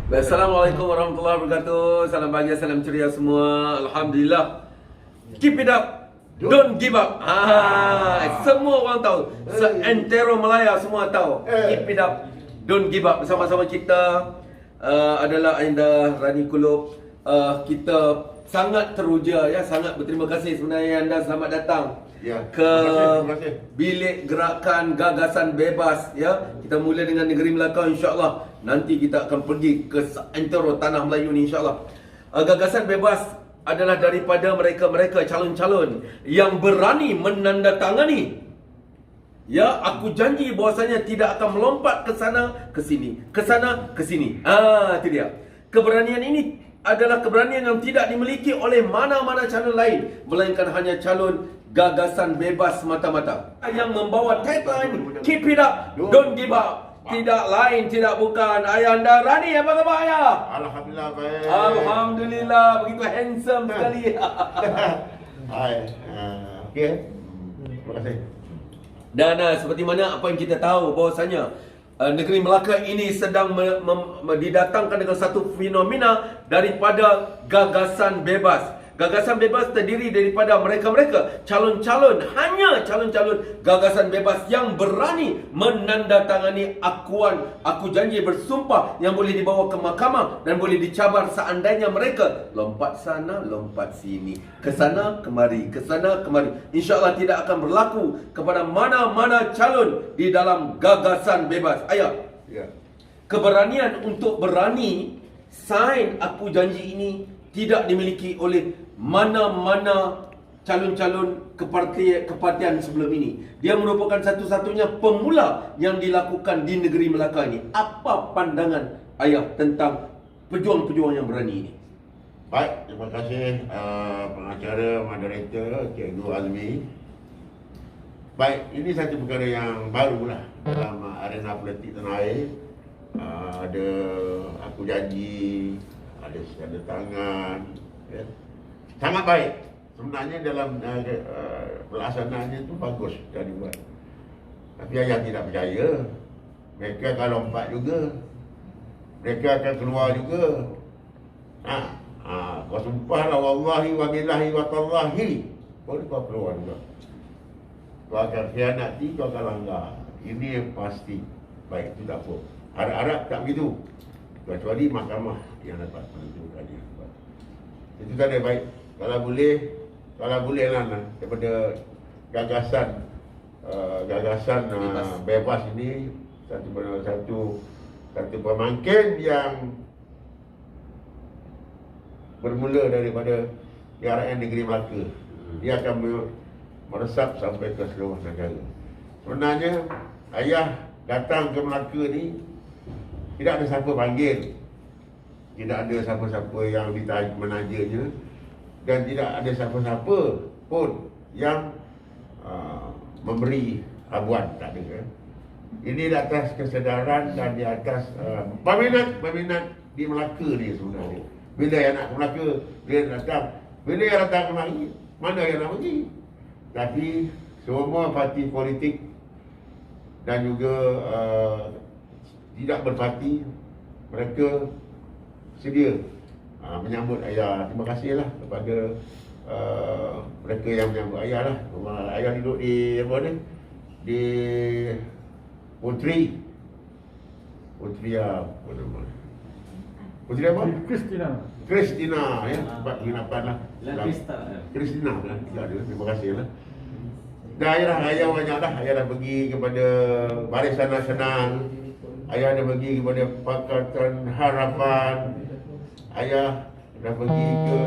Assalamualaikum warahmatullahi wabarakatuh. Salam bahagia, salam ceria semua. Alhamdulillah. Keep it up. Don't give up. Semua orang tahu. Seantero Melaya semua tahu. Keep it up. Don't give up. Bersama-sama kita adalah Ainda Rani Kulub. Kita sangat teruja ya, sangat berterima kasih sebenarnya anda. Selamat datang ke terima kasih. Bilik Gerakan Gagasan Bebas ya. Kita mula dengan Negeri Melaka, insya-Allah. Nanti kita akan pergi ke seantero tanah Melayu ni, insya-Allah. Gagasan bebas adalah daripada mereka-mereka calon-calon yang berani menandatangani. Ya, aku janji bahawasanya tidak akan melompat ke sana ke sini, ke sana ke sini. Itu dia. Keberanian ini adalah keberanian yang tidak dimiliki oleh mana-mana calon lain, melainkan hanya calon gagasan bebas semata-mata yang membawa tagline Keep it up, don't give up. Tidak lain, tidak bukan Ayahanda Rani. Apa khabar ayah? Alhamdulillah baik. Alhamdulillah, begitu handsome sekali. Hai. Okey. Terima kasih. Dan seperti mana apa yang kita tahu bahawasanya negeri Melaka ini sedang didatangkan dengan satu fenomena daripada gagasan bebas. Gagasan bebas terdiri daripada mereka-mereka calon-calon, hanya calon-calon gagasan bebas yang berani menandatangani akuan, aku janji bersumpah yang boleh dibawa ke mahkamah dan boleh dicabar seandainya mereka lompat sana, lompat sini, ke sana, kemari, ke sana, kemari. InsyaAllah tidak akan berlaku kepada mana-mana calon di dalam gagasan bebas. Ayah, Ya. keberanian untuk berani sign aku janji ini tidak dimiliki oleh mana-mana calon-calon kepartian sebelum ini. Dia merupakan satu-satunya pemula yang dilakukan di negeri Melaka ini. Apa pandangan ayah tentang pejuang-pejuang yang berani ini? Baik, terima kasih pengacara, moderator, Cikgu Azmi. Baik, ini satu perkara yang barulah dalam arena politik tanah air. Ada aku janji, ada tanda tangan, ya. Sangat baik. Sebenarnya dalam pelaksanaannya itu bagus dah dibuat. Tapi ayah tidak percaya. Mereka akan lompat juga. Mereka akan keluar juga. Kau sumpahlah wallahi wa billahi wa tallahi. Baru kau keluar juga. Kau akan khianati, kau akan langgar. Ini yang pasti. Baik, itu tak apa. Harap-harap tak begitu. Kecuali mahkamah yang dapat menentukannya. Itu tak ada baik. Kalau boleh lah daripada gagasan bebas ini satu pemangkin yang bermula daripada rakyat negeri Melaka. Dia akan meresap sampai ke seluruh negara. Sebenarnya ayah datang ke Melaka ni tidak ada siapa panggil, tidak ada siapa-siapa yang menajanya, dan tidak ada siapa-siapa pun yang memberi habuan, tak ada kan? Ini di atas kesedaran dan di atas peminat di Melaka ni sebenarnya. Bila yang nak ke Melaka, dia datang. Bila yang datang ke Melaka, mana yang nak pergi? Tapi semua parti politik dan juga tidak berparti, mereka sedia menyambut ayah. Terima kasihlah kepada mereka yang menyambut ayah lah. Ayah duduk di apa ni? Di Putri apa nama? Putri apa? Kristina ya. Tempat penginapan lah. Kristina kan. Terima kasih lah. Dan ayah banyak dah. Ayah dah pergi kepada Barisan Nasional. Ayah dah pergi kepada Pakatan Harapan. Ayah dah pergi ke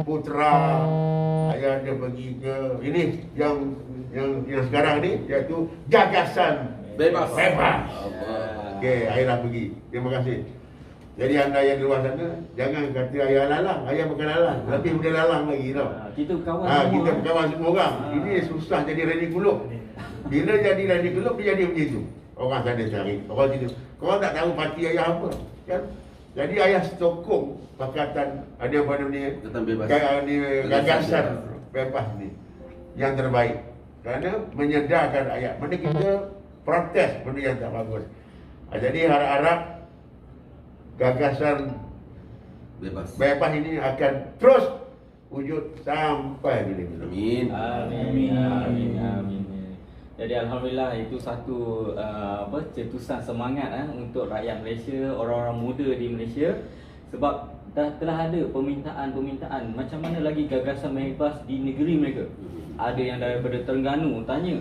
Putra. Ayah dah pergi ke ini yang sekarang ni, iaitu Gagasan Bebas. Okey, ayah dah pergi. Terima kasih. Jadi anda yang di luar sana, jangan kata ayah lalang. Ayah bukan lalang, lebih boleh lalang lagi tau. Kita kawan semua. Kita kawan semua orang. Ini susah jadi Rani Kulub. Bila jadi Rani Kulub, dia jadi macam tu. Orang sana cari. Orang situ. Korang tak tahu parti ayah apa, kan? Jadi ayah sokong Pakatan apa namanya? Gagasan bebas ni yang terbaik. Kerana menyedarkan ayat. Mana kita protes benda yang tak bagus. Jadi harap-harap gagasan Bebas. bebas ini akan terus wujud sampai bila-bila. Amin. Amin. Amin. Amin. Jadi alhamdulillah itu satu cetusan semangat untuk rakyat Malaysia, orang-orang muda di Malaysia, sebab telah ada permintaan macam mana lagi gagasan bebas di negeri mereka. Ada yang daripada Terengganu tanya,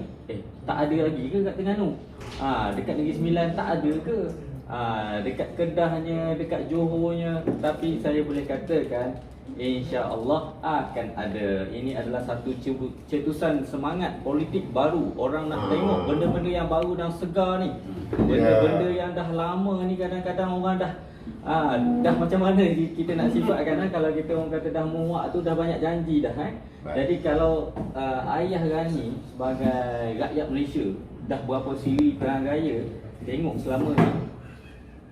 tak ada lagi ke kat Terengganu? Dekat Negeri Sembilan tak ada ke? Dekat Kedahnya, dekat Johornya. Tapi saya boleh katakan insya-Allah akan ada. Ini adalah satu cetusan semangat politik baru. Orang nak tengok benda-benda yang baru dan segar ni. Benda-benda yang dah lama ni kadang-kadang orang dah macam mana kita nak sifatkan kalau kita orang kata dah muak tu, dah banyak janji dah Jadi kalau Ayah Rani sebagai rakyat Malaysia dah berapa siri perang raya tengok selama ni,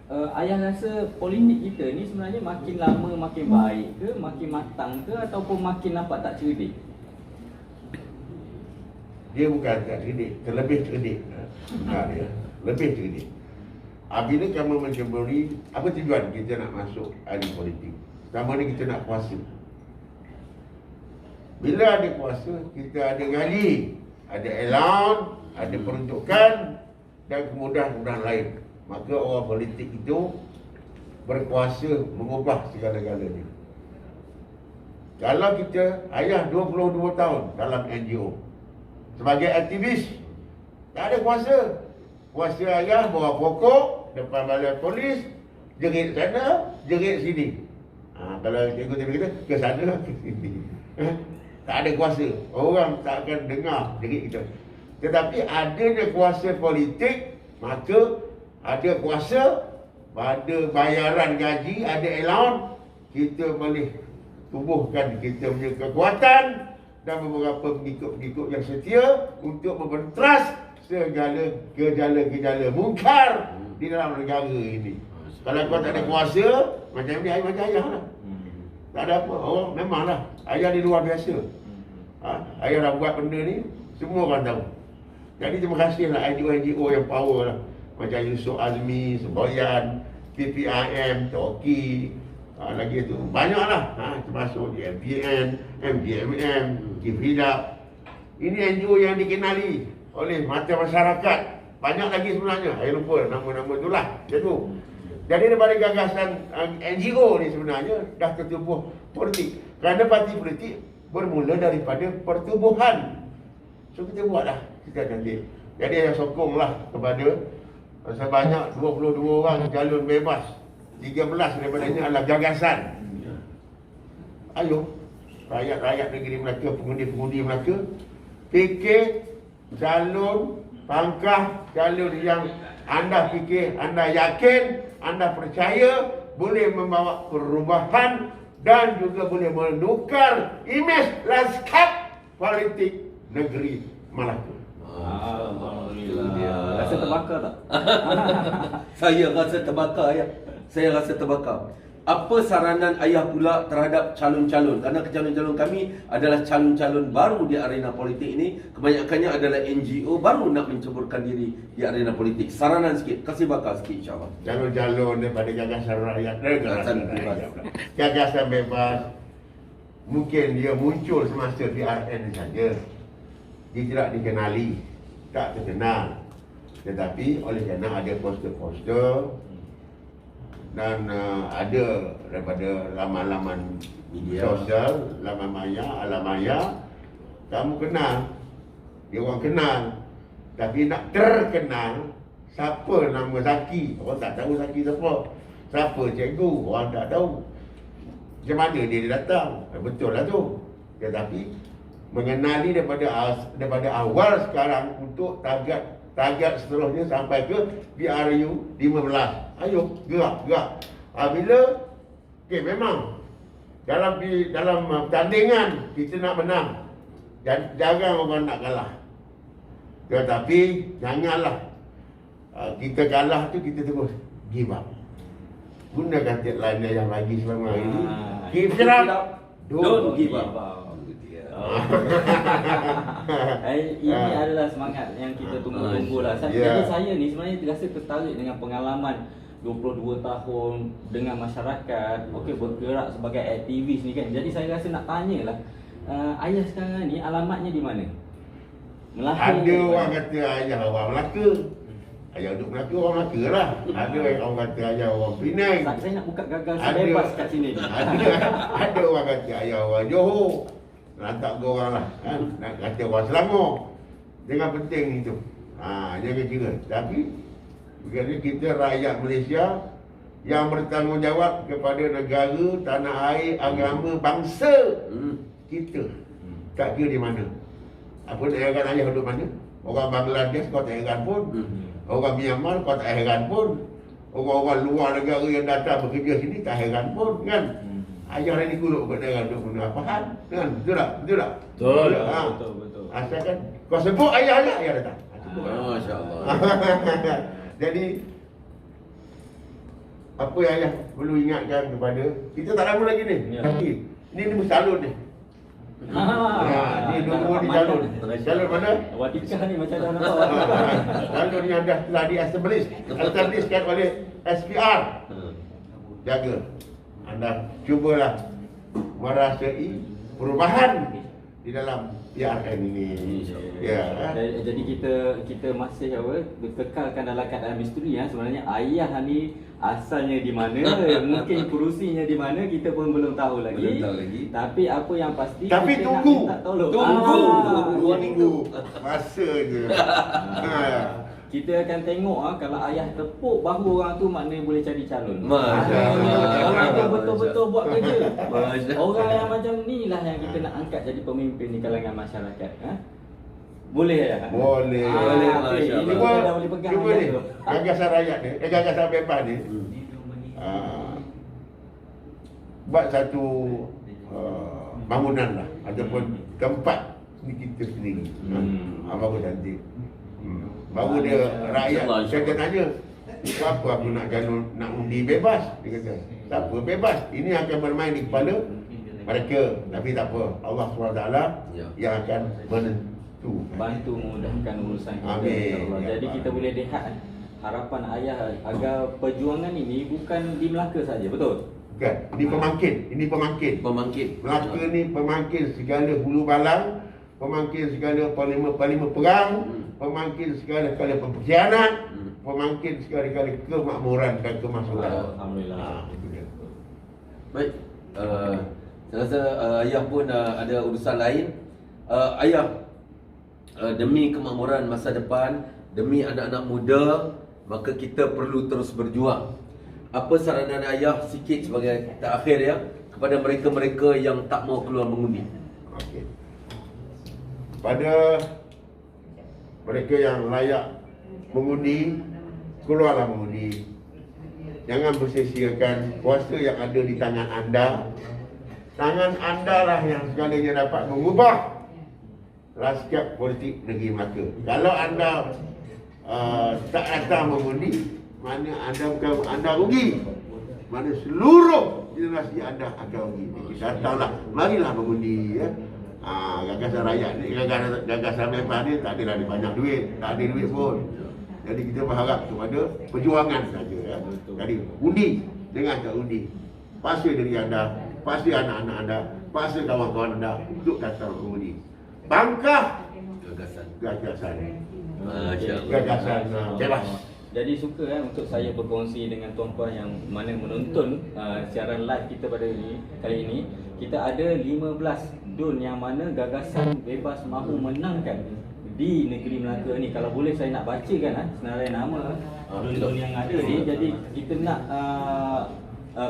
Ayah rasa politik kita ni sebenarnya makin lama makin baik ke, makin matang ke, ataupun makin nampak tak cerdik? Dia bukan tak cerdik, terlebih cerdik. Dia lebih cerdik. Bila kamu menceburi, apa tujuan kita nak masuk ahli politik? Pertama ni kita nak kuasa. Bila ada kuasa, kita ada gali, ada allowance, ada peruntukan dan kemudahan-kemudahan lain. Maka orang politik itu berkuasa mengubah segala-galanya. Kalau kita, Ayah 22 tahun dalam NGO sebagai aktivis, tak ada kuasa. Kuasa Ayah bawa pokok depan balai polis, jerit sana, jerit sini. Kalau cikgu TV kita, ke sana, ke sini. Tak ada kuasa. Orang tak akan dengar jerit kita. Tetapi adanya kuasa politik, maka ada kuasa, ada bayaran gaji, ada allowance, kita boleh tubuhkan kita punya kekuatan dan beberapa pengikut-pengikut yang setia untuk membenteras segala gejala-gejala mungkar di dalam negara ini. Kalau kau tak ada kuasa, macam ni macam Ayah lah. Tak ada apa. Oh, memanglah Ayah ni luar biasa. Ayah dah buat benda ni, semua orang tahu. Jadi terima kasihlah NGO-NGO yang power lah. Macam Yusof Azmi, Semboyan, PPIM, Toki, lagi tu banyaklah, termasuk di MPN, MGMM, Kifridap. Ini NGO yang dikenali oleh mata masyarakat. Banyak lagi sebenarnya, saya lupa nama-nama itulah. Jadi daripada gagasan NGO ni sebenarnya dah tertubuh politik. Kerana parti politik bermula daripada pertubuhan. So kita buatlah, kita nanti. Jadi saya sokonglah kepada sebanyak 22 orang calon bebas. 13 daripadanya adalah gagasan. Ayo, rakyat-rakyat negeri Melaka, pengundi-pengundi Melaka, fikir calon pangkah, calon yang anda fikir, anda yakin, anda percaya boleh membawa perubahan dan juga boleh menukar imej lanskap politik negeri Melaka. Alhamdulillah. Rasa terbakar tak? Saya rasa terbakar, Ayah. Saya rasa terbakar. Apa saranan Ayah pula terhadap calon-calon? Kerana calon-calon kami adalah calon-calon baru di arena politik ini. Kebanyakannya adalah NGO baru nak menceburkan diri di arena politik. Saranan sikit, kasih bakar sikit insyaAllah. Calon-calon daripada gagasan rakyat, gagasan bebas, mungkin dia muncul semasa PRN saja. Dia tidak dikenali, tak terkenal. Tetapi oleh kerana ada poster-poster dan ada daripada laman-laman media sosial, laman maya, alam maya, kamu kenal, dia orang kenal. Tapi nak terkenal, siapa nama Zaki, orang tak tahu Zaki siapa. Siapa cikgu, orang tak tahu. Macam mana dia datang? Betul lah tu. Tetapi mengenali daripada awal sekarang untuk target seterusnya sampai ke PRU 15. Ayo gerak. Bila memang dalam pertandingan kita nak menang, dan jarang orang nak kalah. Tetapi janganlah kita kalah tu kita terus give up. Gunakan tagline yang lagi selama ini, give up, don't give up. Ini adalah semangat yang kita tunggu-tunggu lah. Jadi saya ni sebenarnya terasa tertarik dengan pengalaman 22 tahun dengan masyarakat, okey, bergerak sebagai aktivis ni kan. Jadi saya rasa nak tanyalah, ayah sekarang ni alamatnya di mana? Melaka. Ada orang kata ayah orang Melaka. Ayah duduk Melaka, orang Melaka lah. Ada orang kata ayah orang Penang. Saya nak buka gagasan bebas kat sini. Ada orang kata ayah orang Johor. Lantak ke orang lah kan? Nak kata orang Selangor. Jangan penting itu. Jangan kira. Tapi kerana kita rakyat Malaysia yang bertanggungjawab kepada negara, tanah air, agama, bangsa kita. Tak kira di mana. Apa tak heran ayah duduk mana? Orang Bangladesh kau tak heran pun. Orang Myanmar kau tak heran pun. Orang-orang luar negara yang datang bekerja sini tak heran pun kan. Ayah hari ni duduk kat negara duduk guna apa hal kan? Betul tak? Betul tak? Betul. Betul. Asalkan kau sebut ayah datang. Masya-Allah. Jadi apa yang ayah perlu ingatkan kepada kita, tak lama lagi ni. Ya. Tapi ni bersalun ni. Ni dua ni calon. Calon mana? Watikah ni macam dah nampak. Calon yang dah telah di-establishkan oleh SPR. Jaga. Anda cubalah merasai perubahan di dalam PRN ini. Ya. Jadi kita masih kekalkan dalam keadaan misteri ya. Sebenarnya ayah ni asalnya di mana, mungkin kerusinya di mana, kita pun belum tahu lagi. Tapi apa yang pasti Tapi kita tunggu. nak minta tolong. Dua minggu. Masa je. Kita akan tengok kalau ayah tepuk bahu orang tu, maknanya boleh cari calon. Orang tu betul-betul buat kerja. Orang yang macam ni lah yang kita nak angkat jadi pemimpin di kalangan masyarakat. Boleh ya? Boleh. Okay. Ini kita dah boleh pegang. Cuma ni, gagasan rakyat ni, gagasan bebas ni, buat satu bangunan lah, ataupun tempat ni kita sendiri. Bagus cantik. Baru dia rakyat, saya tanya, apa aku nak calon, nak undi bebas? Dia kata, tak apa, bebas. Ini akan bermain di kepala mereka. Tapi tak apa, Allah SWT yang akan menentu. Bantu memudahkan urusan kita. Amin. Jadi kita boleh lihat harapan ayah agar perjuangan ini bukan di Melaka saja, betul? Bukan, ini pemangkin. Ini pemangkin. Melaka ni pemangkin segala hulu balang, pemangkin segala parlimen perang, pemangkin segala-kala pengkhianat, pemangkin segala-kala kemakmuran dan kemasyarakatan. Alhamdulillah. Itu dia. Baik. Saya rasa ayah pun ada urusan lain. Ayah, demi kemakmuran masa depan, demi anak-anak muda, maka kita perlu terus berjuang. Apa saranan ayah sikit sebagai terakhir ya kepada mereka-mereka yang tak mau keluar mengundi? Okey. Pada mereka yang layak mengundi, keluarlah mengundi. Jangan bersisiakan kuasa yang ada di tangan anda. Tangan anda lah yang segalanya dapat mengubah lanskap politik negeri Melaka. Kalau anda tak datang mengundi, mana anda rugi. Mana seluruh generasi anda akan rugi. Datanglah, marilah mengundi ya. Gagasan rakyat ni, gagasan bebas ni tak adalah banyak duit, tak ada duit pun. Jadi kita berharap kepada perjuangan saja ya. Jadi undi, jangan tak undi. Paksa diri anda, paksa anak-anak anda, paksa kawan-kawan anda untuk datang mengundi. Bangkah gagasan. Gagasan bebas. Jadi suka untuk saya berkongsi dengan tuan-tuan yang mana menonton siaran live kita pada kali ini. Kita ada 15 DUN yang mana gagasan bebas mahu menangkan di negeri Melaka ni. Kalau boleh saya nak bacakan senarai nama DUN-DUN yang ada ni. Jadi kita nak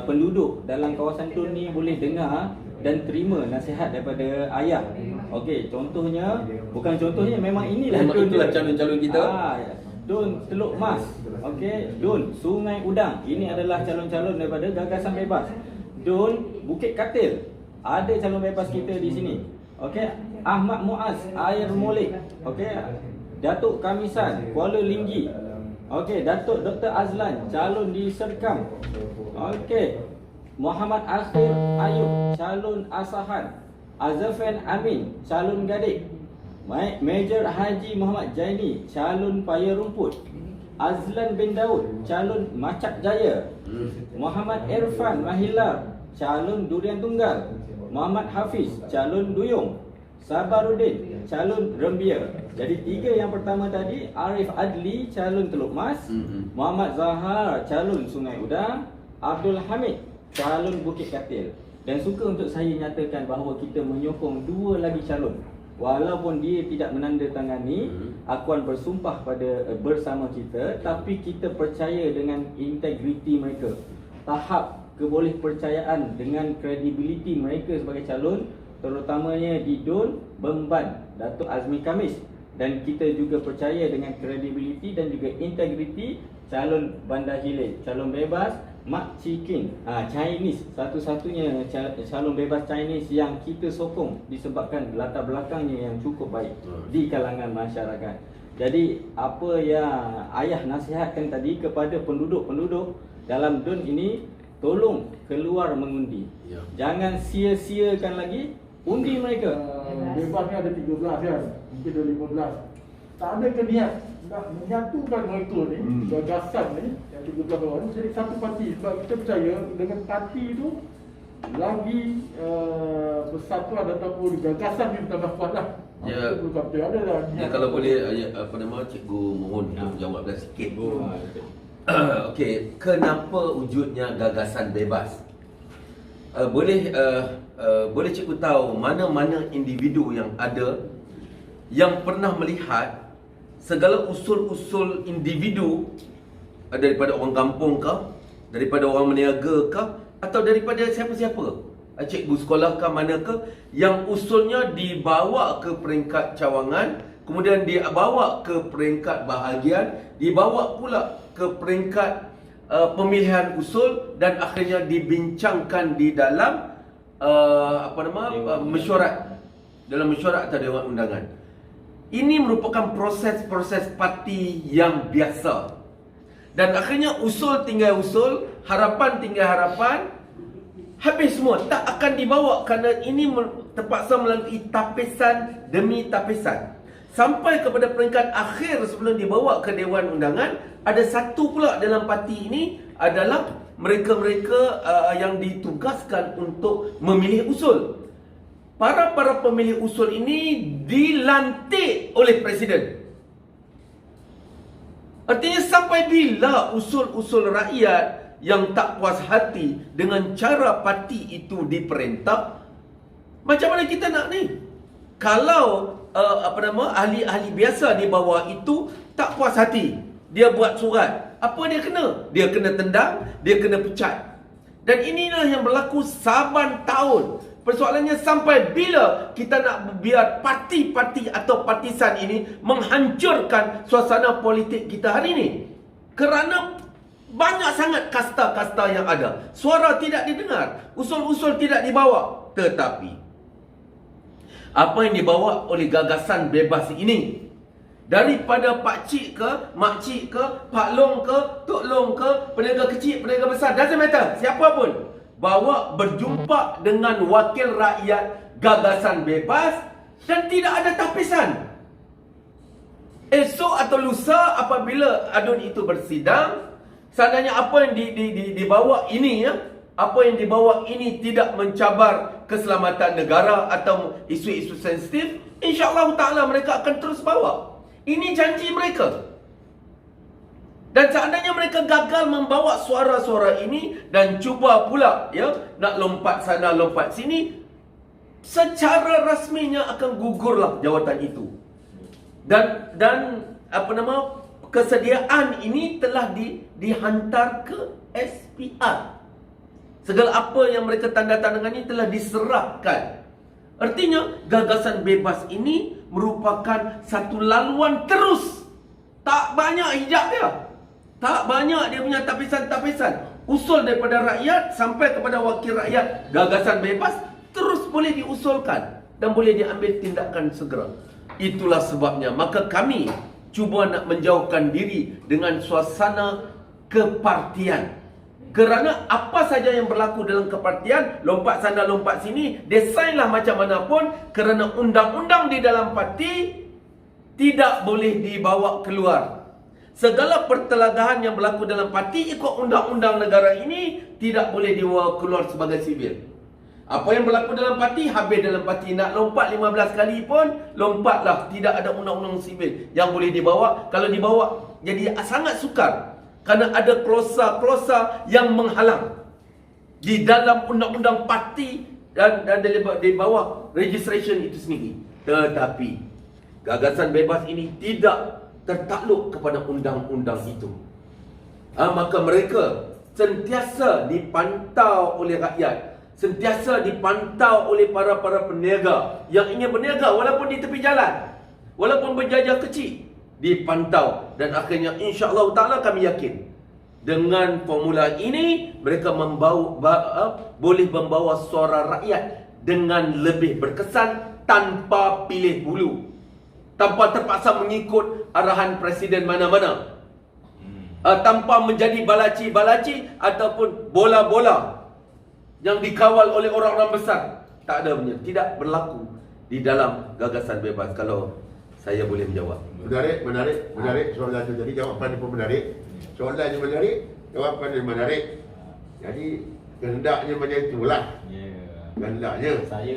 penduduk dalam kawasan DUN ni boleh dengar dan terima nasihat daripada ayah. Okey, contohnya, bukan contohnya, memang inilah itulah calon-calon kita. DUN Teluk Mas, okey, DUN Sungai Udang. Ini adalah calon-calon daripada gagasan bebas. DUN Bukit Katil, ada calon bebas kita di sini. Okey, Ahmad Muaz, Air Molek. Okey, Datuk Kamisan, Kuala Linggi. Okey, Datuk Dr. Azlan, calon di Serkam. Okey, Muhammad Akhir Ayub, calon Asahan. Azafan Amin, calon Gadik. Major Haji Muhammad Jaini, calon Paya Rumput. Azlan bin Daud, calon Macak Jaya. Muhammad Irfan Mahilar, calon Durian Tunggal. Muhammad Hafiz, calon Duyung. Sabaruddin, calon Rembia. Jadi 3 yang pertama tadi, Arif Adli, calon Teluk Mas. Muhammad Zahar, calon Sungai Udang. Abdul Hamid, calon Bukit Katil. Dan suka untuk saya nyatakan bahawa kita menyokong 2 lagi calon. Walaupun dia tidak menandatangani akuan bersumpah bersama kita, tapi kita percaya dengan integriti mereka, tahap kebolehpercayaan dengan kredibiliti mereka sebagai calon, terutamanya di Dun, Bemban, Datuk Azmi Kamis. Dan kita juga percaya dengan kredibiliti dan juga integriti calon Bandar Hilir, calon bebas Mak Cikin, Chinese, satu-satunya calon bebas Chinese yang kita sokong disebabkan latar belakangnya yang cukup baik di kalangan masyarakat. Jadi apa yang ayah nasihatkan tadi kepada penduduk-penduduk dalam Dun ini, tolong keluar mengundi. Jangan sia-siakan lagi undi mereka. Bebas ni ada 13 kan, mungkin ada 15. Tak ada niat nak menyatukan mereka ni, gagasan ni yang 13 orang ni jadi satu parti. Sebab kita percaya dengan parti tu lagi persatuan ataupun gagasan ni bertambah kuat lah. Ya. Itu perlu kata ada lah. Ya, kalau boleh cikgu mohon jawabkan sikit. Okey, kenapa wujudnya gagasan bebas? Boleh cikgu tahu mana-mana individu yang ada yang pernah melihat segala usul-usul individu daripada orang kampung ke, daripada orang meniaga ke, atau daripada siapa-siapa, cikgu sekolah ke mana ke, yang usulnya dibawa ke peringkat cawangan, kemudian dibawa ke peringkat bahagian, dibawa pula ke peringkat pemilihan usul, dan akhirnya dibincangkan di dalam mesyuarat, dalam mesyuarat atau dewan undangan. Ini merupakan proses-proses parti yang biasa. Dan akhirnya usul tinggal usul, harapan tinggal harapan, habis semua, tak akan dibawa kerana ini terpaksa melalui tapisan demi tapisan. Sampai kepada peringkat akhir sebelum dibawa ke dewan undangan, ada satu pula dalam parti ini adalah mereka-mereka yang ditugaskan untuk memilih usul. Para pemilih usul ini dilantik oleh Presiden. Artinya sampai bila usul-usul rakyat yang tak puas hati dengan cara parti itu diperintah, macam mana kita nak ni? Kalau ahli-ahli biasa di bawah itu tak puas hati, dia buat surat, apa dia kena? Dia kena tendang, dia kena pecat. Dan inilah yang berlaku saban tahun. Persoalannya sampai bila kita nak biar parti-parti atau partisan ini menghancurkan suasana politik kita hari ini? Kerana banyak sangat kasta-kasta yang ada. Suara tidak didengar, usul-usul tidak dibawa. Tetapi apa yang dibawa oleh gagasan bebas ini, daripada Pak Cik ke, Mak Cik ke, Pak Long ke, Tok Long ke, peniaga kecil, peniaga besar, doesn't matter, siapa pun, bawa berjumpa dengan wakil rakyat gagasan bebas dan tidak ada tapisan. Esok atau lusa apabila adun itu bersidang, seandainya apa yang dibawa ini apa yang dibawa ini tidak mencabar keselamatan negara atau isu-isu sensitif, insya-Allah taala mereka akan terus bawa. Ini janji mereka. Dan seandainya mereka gagal membawa suara-suara ini dan cuba pula nak lompat sana lompat sini, secara rasminya akan gugurlah jawatan itu. Dan kesediaan ini telah dihantar ke SPR. Segala apa yang mereka tanda-tangani telah diserahkan. Artinya gagasan bebas ini merupakan satu laluan terus. Tak banyak hijab dia. Tak banyak dia punya tapisan-tapisan. Usul daripada rakyat sampai kepada wakil rakyat, gagasan bebas terus boleh diusulkan dan boleh diambil tindakan segera. Itulah sebabnya maka kami cuba nak menjauhkan diri dengan suasana kepartian. Kerana apa saja yang berlaku dalam kepartian, lompat sana lompat sini, desainlah macam mana pun, kerana undang-undang di dalam parti tidak boleh dibawa keluar. segala pertelagahan yang berlaku dalam parti ikut undang-undang negara ini tidak boleh dibawa keluar sebagai sivil. Apa yang berlaku dalam parti, habis dalam parti. Nak lompat 15 kali pun, lompatlah. Tidak ada undang-undang sivil yang boleh dibawa. Kalau dibawa, jadi sangat sukar. Kerana ada klausa-klausa yang menghalang di dalam undang-undang parti dan di bawah registration itu sendiri. Tetapi gagasan bebas ini tidak tertakluk kepada undang-undang itu. Maka mereka sentiasa dipantau oleh rakyat, sentiasa dipantau oleh para peniaga yang ingin berniaga walaupun di tepi jalan, walaupun berjajah kecil, dipantau. Dan akhirnya insya-Allah Ta'ala kami yakin dengan formula ini mereka boleh membawa suara rakyat dengan lebih berkesan tanpa pilih bulu, tanpa terpaksa mengikut arahan presiden mana-mana, tanpa menjadi balaci-balaci ataupun bola-bola yang dikawal oleh orang-orang besar. Tak ada punya, tidak berlaku di dalam gagasan bebas. Kalau saya boleh menjawab. Menarik soalan itu. Jadi jawapan dia pun menarik. Soalan dia menarik, jawapan dia menarik. Jadi kehendaknya macam itulah. Kehendaknya.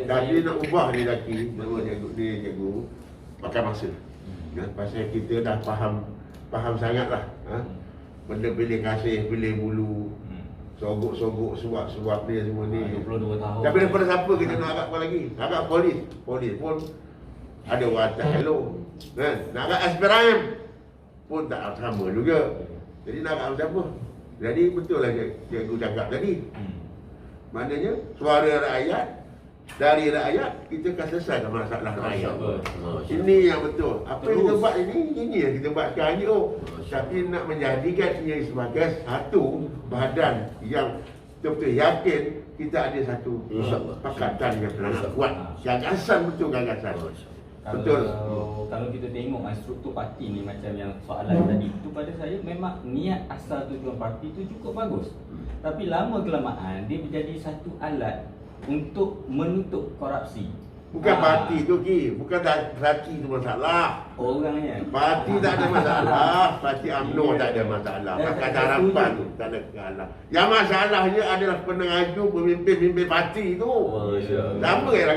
Tapi nak ubah dia lagi, nama cikgu pakai masa. Pasal kita dah faham sangatlah. Benda pilih kasih, pilih bulu, sogok-sogok, suap-suap ni semua ni. 22 tahun. Tapi daripada siapa kita nak harap apa lagi? Harap polis. Polis pun ada watak elok. Kan? Nak harap SPRM pun tak sama juga. Jadi nak harap siapa? Jadi betul lah cikgu cakap tadi. Maknanya suara rakyat, dari rakyat kita akan selesaikan masalah rakyat. Ini yang betul. Apa yang kita buat ini yang kita buat sekarang ni. Tapi nak menjadikan ia sebagai satu badan yang betul-betul yakin kita ada satu pakatan yang sangat kuat. Gagasan betul gagasan. Betul. Kalau kita tengok struktur parti ni macam yang soalan tadi tu, pada saya memang niat asal tujuan parti tu cukup bagus. Tapi lama kelamaan dia menjadi satu alat untuk menutup korupsi. Bukan parti tu Ki, bukan parti tu masalah. Orangnya. Parti tak ada masalah, parti UMNO tak ada masalah. Pakatan Harapan tu tak ada masalah. Yang masalahnya adalah pengaju pemimpin-pemimpin parti tu. Sama lah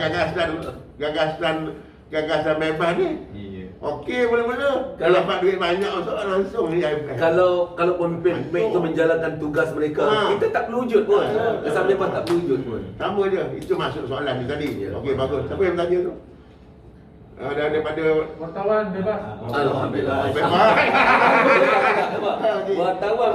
gagasan bebas ni. Okey, boleh-boleh. Kalau dapat duit banyak untuk langsung ni. Kalau pemimpin itu menjalankan tugas mereka, kita tak perlu wujud pun. Kesan bebas tak perlu wujud pun. Sama je. Itu masuk soalan ni tadi. Okey, bagus. Siapa yang tanya tu? Daripada Wartawan bebas. Alhamdulillah. Bebas. Wartawan